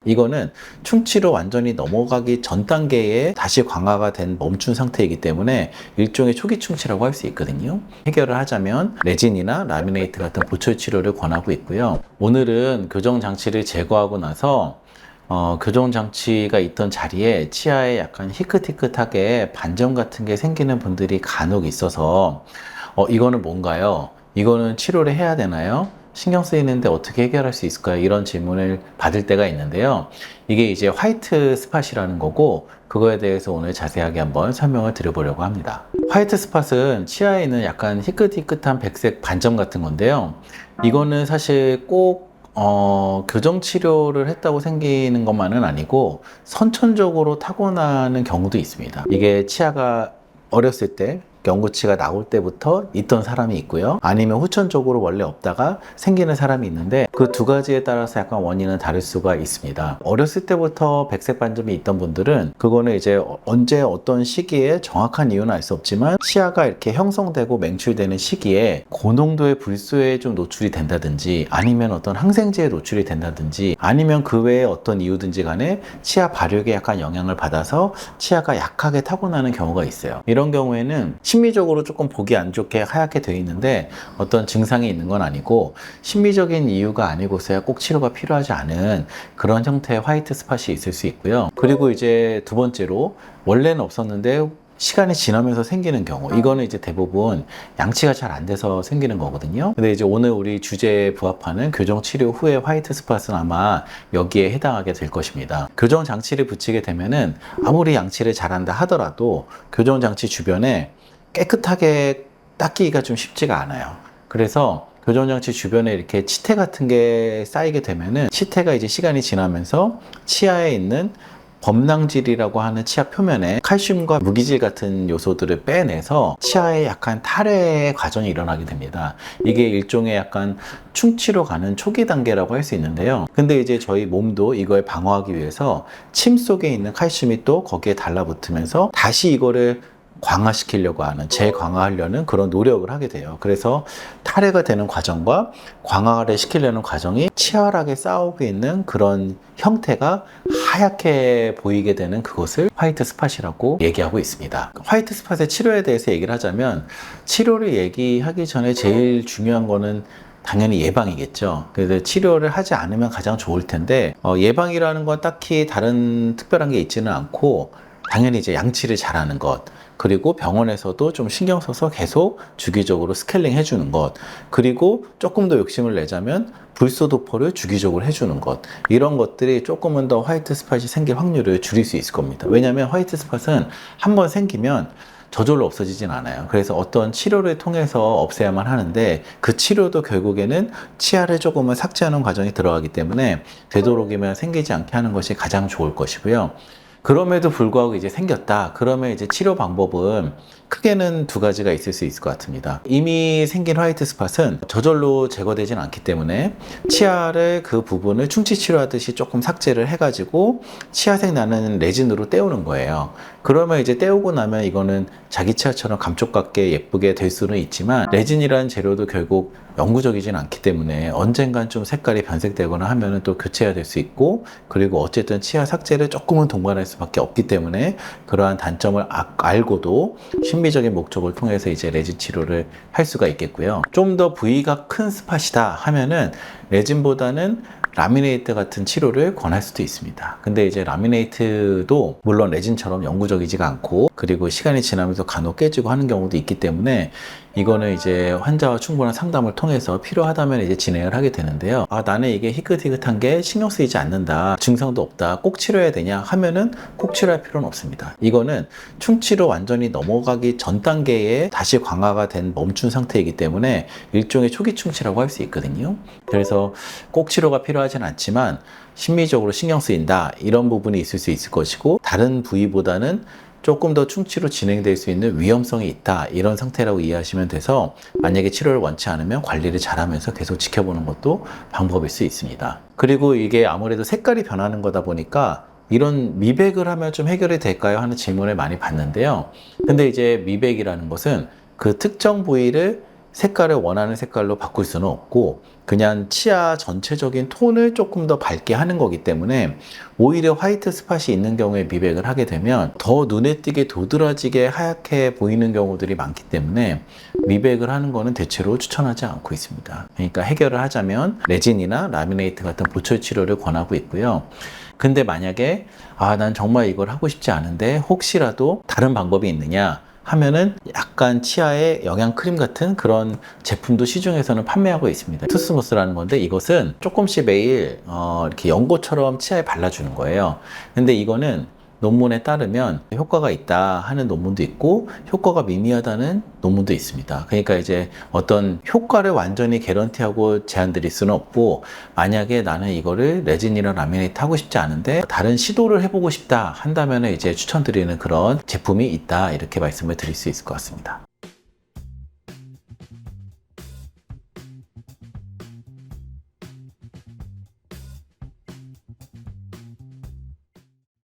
이거는 충치로 완전히 넘어가기 전 단계에 다시 강화가 된 멈춘 상태이기 때문에 일종의 초기 충치라고 할 수 있거든요. 해결을 하자면 레진이나 라미네이트 같은 보철 치료를 권하고 있고요. 오늘은 교정 장치를 제거하고 나서 교정 장치가 있던 자리에 치아에 약간 희끗희끗하게 반점 같은 게 생기는 분들이 간혹 있어서 이거는 뭔가요? 이거는 치료를 해야 되나요? 신경 쓰이는데 어떻게 해결할 수 있을까요? 이런 질문을 받을 때가 있는데요. 이게 이제 화이트 스팟이라는 거고, 그거에 대해서 오늘 자세하게 한번 설명을 드려보려고 합니다. 화이트 스팟은 치아에 있는 약간 희끗희끗한 백색 반점 같은 건데요. 이거는 사실 꼭 교정 치료를 했다고 생기는 것만은 아니고 선천적으로 타고나는 경우도 있습니다. 이게 치아가 어렸을 때 경구치가 나올 때부터 있던 사람이 있고요. 아니면 후천적으로 원래 없다가 생기는 사람이 있는데 그 두 가지에 따라서 약간 원인은 다를 수가 있습니다. 어렸을 때부터 백색 반점이 있던 분들은 그거는 이제 언제 어떤 시기에 정확한 이유는 알 수 없지만 치아가 이렇게 형성되고 맹출되는 시기에 고농도의 불소에 좀 노출이 된다든지 아니면 어떤 항생제에 노출이 된다든지 아니면 그 외에 어떤 이유든지 간에 치아 발육에 약간 영향을 받아서 치아가 약하게 타고나는 경우가 있어요. 이런 경우에는 심미적으로 조금 보기 안 좋게 하얗게 되어 있는데 어떤 증상이 있는 건 아니고 심미적인 이유가 아니고서야 꼭 치료가 필요하지 않은 그런 형태의 화이트 스팟이 있을 수 있고요. 그리고 이제 두 번째로 원래는 없었는데 시간이 지나면서 생기는 경우, 이거는 이제 대부분 양치가 잘 안 돼서 생기는 거거든요. 근데 이제 오늘 우리 주제에 부합하는 교정 치료 후의 화이트 스팟은 아마 여기에 해당하게 될 것입니다. 교정 장치를 붙이게 되면은 아무리 양치를 잘한다 하더라도 교정 장치 주변에 깨끗하게 닦기가 좀 쉽지가 않아요. 그래서 교정장치 주변에 이렇게 치태 같은 게 쌓이게 되면은 치태가 이제 시간이 지나면서 치아에 있는 범낭질이라고 하는 치아 표면에 칼슘과 무기질 같은 요소들을 빼내서 치아에 약간 탈의 과정이 일어나게 됩니다. 이게 일종의 약간 충치로 가는 초기 단계라고 할 수 있는데요. 근데 이제 저희 몸도 이걸 방어하기 위해서 침 속에 있는 칼슘이 또 거기에 달라붙으면서 다시 이거를 강화시키려고 하는, 재강화하려는 그런 노력을 하게 돼요. 그래서 탈해가 되는 과정과 강화를 시키려는 과정이 치열하게 싸우고 있는 그런 형태가 하얗게 보이게 되는 그것을 화이트 스팟이라고 얘기하고 있습니다. 화이트 스팟의 치료에 대해서 얘기를 하자면 치료를 얘기하기 전에 제일 중요한 거는 당연히 예방이겠죠. 그래서 치료를 하지 않으면 가장 좋을 텐데 예방이라는 건 딱히 다른 특별한 게 있지는 않고 당연히 이제 양치를 잘하는 것, 그리고 병원에서도 좀 신경 써서 계속 주기적으로 스케일링 해주는 것, 그리고 조금 더 욕심을 내자면 불소 도포를 주기적으로 해주는 것, 이런 것들이 조금은 더 화이트 스팟이 생길 확률을 줄일 수 있을 겁니다. 왜냐하면 화이트 스팟은 한번 생기면 저절로 없어지진 않아요. 그래서 어떤 치료를 통해서 없애야만 하는데 그 치료도 결국에는 치아를 조금은 삭제하는 과정이 들어가기 때문에 되도록이면 생기지 않게 하는 것이 가장 좋을 것이고요. 그럼에도 불구하고 이제 생겼다. 그러면 이제 치료 방법은 크게는 두 가지가 있을 수 있을 것 같습니다. 이미 생긴 화이트 스팟은 저절로 제거되진 않기 때문에 치아를 그 부분을 충치 치료하듯이 조금 삭제를 해가지고 치아색 나는 레진으로 떼우는 거예요. 그러면 이제 떼우고 나면 이거는 자기 치아처럼 감쪽같게 예쁘게 될 수는 있지만 레진이라는 재료도 결국 영구적이진 않기 때문에 언젠간 좀 색깔이 변색되거나 하면은 또 교체해야 될 수 있고, 그리고 어쨌든 치아 삭제를 조금은 동반할 수밖에 없기 때문에 그러한 단점을 알고도 심미적인 목적을 통해서 이제 레진 치료를 할 수가 있겠고요. 좀 더 부위가 큰 스팟이다 하면은 레진보다는 라미네이트 같은 치료를 권할 수도 있습니다. 근데 이제 라미네이트도 물론 레진처럼 영구적이지가 않고, 그리고 시간이 지나면서 간혹 깨지고 하는 경우도 있기 때문에 이거는 이제 환자와 충분한 상담을 통해서 필요하다면 이제 진행을 하게 되는데요. 나는 이게 희끗희끗한 게 신경 쓰이지 않는다, 증상도 없다, 꼭 치료해야 되냐 하면은 꼭 치료할 필요는 없습니다. 이거는 충치로 완전히 넘어가기 전 단계에 다시 강화가 된 멈춘 상태이기 때문에 일종의 초기 충치라고 할 수 있거든요. 그래서 꼭 치료가 필요하진 않지만 심미적으로 신경 쓰인다, 이런 부분이 있을 수 있을 것이고, 다른 부위보다는 조금 더 충치로 진행될 수 있는 위험성이 있다, 이런 상태라고 이해하시면 돼서 만약에 치료를 원치 않으면 관리를 잘하면서 계속 지켜보는 것도 방법일 수 있습니다. 그리고 이게 아무래도 색깔이 변하는 거다 보니까 이런 미백을 하면 좀 해결이 될까요? 하는 질문을 많이 받는데요. 근데 이제 미백이라는 것은 그 특정 부위를 색깔을 원하는 색깔로 바꿀 수는 없고 그냥 치아 전체적인 톤을 조금 더 밝게 하는 거기 때문에 오히려 화이트 스팟이 있는 경우에 미백을 하게 되면 더 눈에 띄게 도드라지게 하얗게 보이는 경우들이 많기 때문에 미백을 하는 거는 대체로 추천하지 않고 있습니다. 그러니까 해결을 하자면 레진이나 라미네이트 같은 보철 치료를 권하고 있고요. 근데 만약에 난 정말 이걸 하고 싶지 않은데 혹시라도 다른 방법이 있느냐 하면은 약간 치아에 영양 크림 같은 그런 제품도 시중에서는 판매하고 있습니다. 투스모스라는 건데 이것은 조금씩 매일 이렇게 연고처럼 치아에 발라주는 거예요. 근데 이거는 논문에 따르면 효과가 있다 하는 논문도 있고 효과가 미미하다는 논문도 있습니다. 그러니까 이제 어떤 효과를 완전히 개런티하고 제한드릴 수는 없고 만약에 나는 이거를 레진이랑 라미네이트 하고 싶지 않은데 다른 시도를 해보고 싶다 한다면 이제 추천드리는 그런 제품이 있다 이렇게 말씀을 드릴 수 있을 것 같습니다.